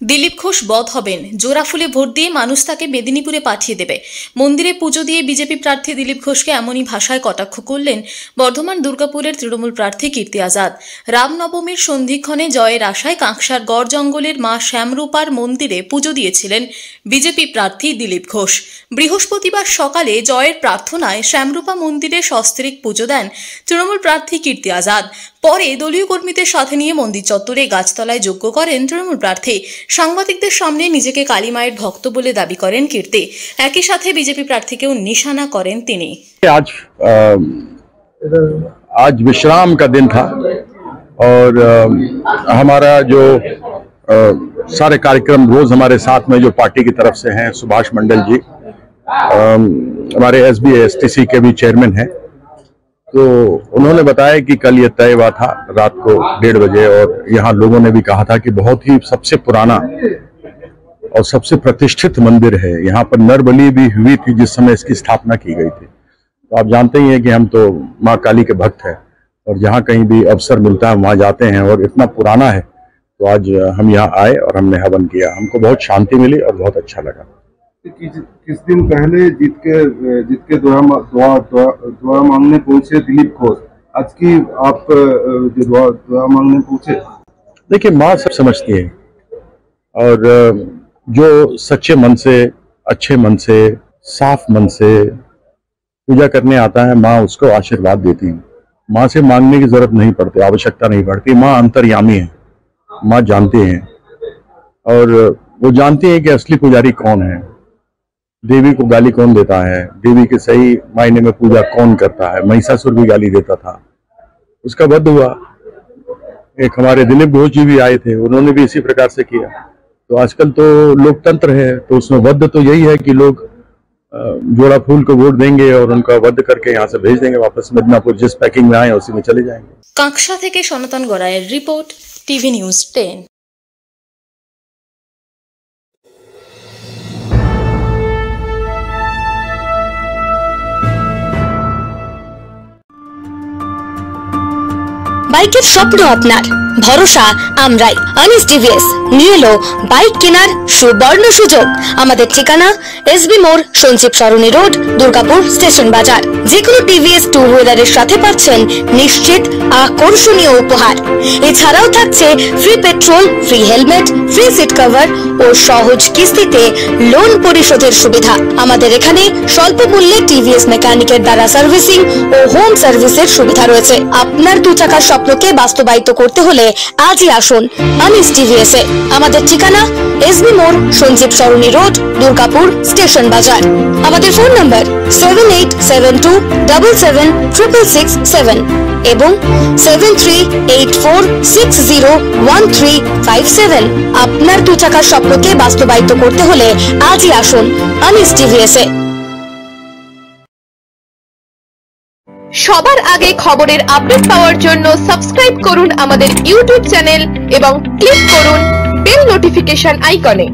দিলীপ ঘোষ বধ হবেন, জোড়া ফুলে ভোট দিয়ে মানুষ তাকে মেদিনীপুরে পাঠিয়ে দেবে। মন্দিরে পুজো দিয়ে বিজেপি প্রার্থী দিলীপ ঘোষকে এমনই ভাষায় কটাক্ষ করলেন বর্ধমান দুর্গাপুরের তৃণমূল প্রার্থী কীর্তি আজাদ। রামনবমীর সন্ধিক্ষণে জয়ের আশায় কাঁকসার গড় জঙ্গলের মা শ্যামরূপার মন্দিরে পুজো দিয়েছিলেন বিজেপি প্রার্থী দিলীপ ঘোষ। বৃহস্পতিবার সকালে জয়ের প্রার্থনায় শ্যামরূপা মন্দিরে সস্ত্রীক পুজো দেন তৃণমূল প্রার্থী কীর্তি আজাদ। পরে দলীয় কর্মীদের সাথে নিয়ে মন্দির চত্বরে গাছতলায় যজ্ঞ করেন তৃণমূল প্রার্থী। সাংবাদিকদের সামনে নিজেকে কালী মায়ের ভক্ত বলে দাবি করেন কীর্তি। একই সাথে বিজেপি প্রার্থীকেও নিশানা করেন তিনি। आज विश्राम का दिन था और हमारा जो सारे कार्यक्रम रोज हमारे साथ में जो पार्टी की तरफ से हैं, सुभाष मंडल जी हमारे SBSTC के भी चेयरमैन हैं, तो उन्होंने बताया कि कल ये तय हुआ था रात को 1:30 बजे, और यहाँ लोगों ने भी कहा था कि बहुत ही सबसे पुराना और सबसे प्रतिष्ठित मंदिर है। यहाँ पर नरबलि भी हुई थी जिस समय इसकी स्थापना की गई थी। तो आप जानते ही हैं कि हम तो माँ काली के भक्त हैं और जहाँ कहीं भी अवसर मिलता है वहाँ जाते हैं, और इतना पुराना है। तो आज हम यहाँ आए और हमने हवन किया, हमको बहुत शांति मिली और बहुत अच्छा लगा। किस दिन पहले जीत के दुआ मांगने पहुंचे दिलीप घोष, आज की आप जो दुआ मांगने पहुंचे। देखिए, माँ सब समझती है, और जो सच्चे मन से, अच्छे मन से, साफ मन से पूजा करने आता है, माँ उसको आशीर्वाद देती है। माँ से मांगने की जरूरत नहीं पड़ती, आवश्यकता नहीं पड़ती। माँ अंतर्यामी है, माँ जानती है, और वो जानती है कि असली पुजारी कौन है, देवी को गाली कौन देता है, देवी के सही मायने में पूजा कौन करता है। महिषासुर भी गाली देता था, उसका वध हुआ। एक हमारे दिलीप घोष जी भी आए थे, उन्होंने भी इसी प्रकार से किया। तो आजकल तो लोकतंत्र है, तो उसमें वध तो यही है कि लोग जोड़ा फूल को वोट देंगे और उनका वध करके यहाँ से भेज देंगे वापस मिदनापुर। जिस पैकिंग में आए उसी में चले जाएंगे। कांकसा থেকে সনাতন গড়াইয়ের রিপোর্ট, টিভি নিউজ 10। বাইকের স্বপ্ন আপনার, ভরসা আমরাই। আনিস টিভিএস নিয়ে এলো বাইক কেনার সুবর্ণ সুযোগ। আমাদের ঠিকানা SB মোড়, সঞ্জীব সরণি রোড, দুর্গাপুর স্টেশন বাজার। যেকোনো টিভিএস টু হুইলারের সাথে পাচ্ছেন নিশ্চিত আকর্ষণীয় উপহার। এছাড়াও থাকছে free petrol, free helmet, free seat cover ও সহজ কিস্তিতে লোন পরিশোধের সুবিধা। আমাদের এখানে স্বল্প মূল্যে টিভিএস মেকানিকের দ্বারা সার্ভিসিং ও হোম সার্ভিসের সুবিধা রয়েছে। আপনার 2 চাকার স্বপ্নকে বাস্তবায়িত করতে হলে আজই আসুন আনিস টিভিএস এ। আমাদের ঠিকানা SB মোড়, সঞ্জীব সরণি রোড, দুর্গাপুর স্টেশন বাজার। আমাদের ফোন নাম্বার 7872776667 এবং 7384601357। আপনার 2 চাকার স্বপ্নকে বাস্তবায়িত করতে হলে আজই আসুন আনিস টিভিএস এ। সবার আগে খবরের আপডেট পাওয়ার জন্য সাবস্ক্রাইব করুন আমাদের ইউটিউব চ্যানেল এবং ক্লিক করুন বেল নোটিফিকেশন আইকনে।